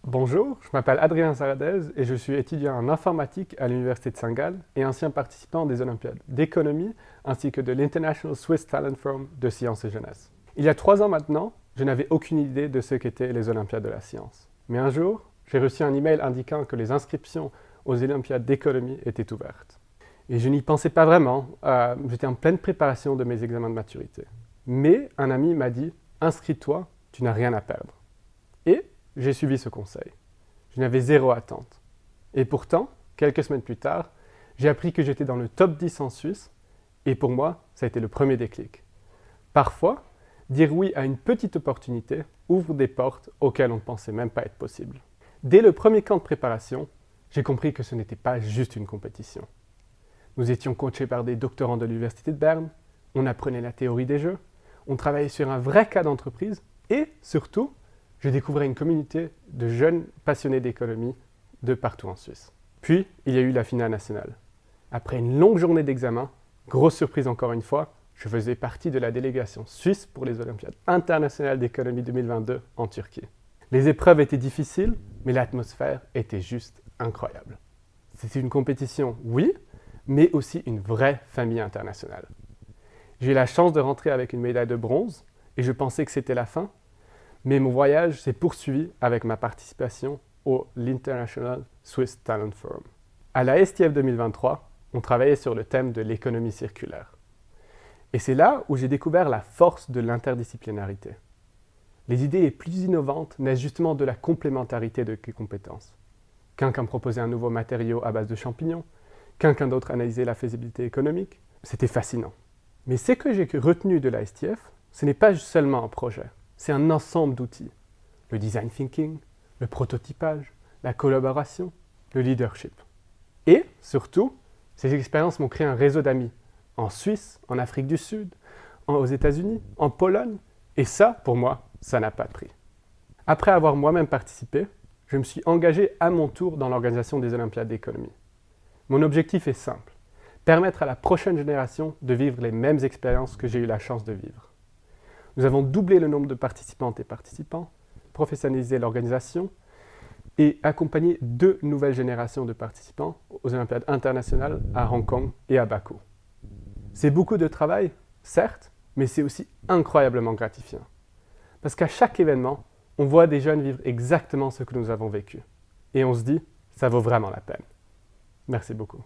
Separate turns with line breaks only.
Bonjour, je m'appelle Adrien Saradez et je suis étudiant en informatique à l'Université de Saint-Gall et ancien participant des Olympiades d'économie ainsi que de l'International Swiss Talent Forum de sciences et jeunesse. Il y a 3 ans maintenant, je n'avais aucune idée de ce qu'étaient les Olympiades de la science. Mais un jour, j'ai reçu un email indiquant que les inscriptions aux Olympiades d'économie étaient ouvertes. Et je n'y pensais pas vraiment, j'étais en pleine préparation de mes examens de maturité. Mais un ami m'a dit « Inscris-toi, tu n'as rien à perdre ». Et j'ai suivi ce conseil. Je n'avais zéro attente. Et pourtant, quelques semaines plus tard, j'ai appris que j'étais dans le top 10 en Suisse, et pour moi, ça a été le premier déclic. Parfois, dire oui à une petite opportunité ouvre des portes auxquelles on ne pensait même pas être possible. Dès le premier camp de préparation, j'ai compris que ce n'était pas juste une compétition. Nous étions coachés par des doctorants de l'Université de Berne, on apprenait la théorie des jeux, on travaillait sur un vrai cas d'entreprise, et surtout, je découvrais une communauté de jeunes passionnés d'économie de partout en Suisse. Puis, il y a eu la finale nationale. Après une longue journée d'examen, grosse surprise encore une fois, je faisais partie de la délégation suisse pour les Olympiades internationales d'économie 2022 en Turquie. Les épreuves étaient difficiles, mais l'atmosphère était juste incroyable. C'était une compétition, oui, mais aussi une vraie famille internationale. J'ai eu la chance de rentrer avec une médaille de bronze, et je pensais que c'était la fin, mais mon voyage s'est poursuivi avec ma participation au l'International Swiss Talent Forum. À la STF 2023, on travaillait sur le thème de l'économie circulaire. Et c'est là où j'ai découvert la force de l'interdisciplinarité. Les idées les plus innovantes naissent justement de la complémentarité de compétences. Quelqu'un proposait un nouveau matériau à base de champignons, quelqu'un d'autre analysait la faisabilité économique. C'était fascinant. Mais ce que j'ai retenu de la STF, ce n'est pas seulement un projet. C'est un ensemble d'outils. Le design thinking, le prototypage, la collaboration, le leadership. Et, surtout, ces expériences m'ont créé un réseau d'amis en Suisse, en Afrique du Sud, aux États-Unis, en Pologne. Et ça, pour moi, ça n'a pas de prix. Après avoir moi-même participé, je me suis engagé à mon tour dans l'organisation des Olympiades d'économie. Mon objectif est simple, permettre à la prochaine génération de vivre les mêmes expériences que j'ai eu la chance de vivre. Nous avons doublé le nombre de participantes et participants, professionnalisé l'organisation et accompagné 2 nouvelles générations de participants aux Olympiades internationales à Hong Kong et à Bakou. C'est beaucoup de travail, certes, mais c'est aussi incroyablement gratifiant. Parce qu'à chaque événement, on voit des jeunes vivre exactement ce que nous avons vécu. Et on se dit, ça vaut vraiment la peine. Merci beaucoup.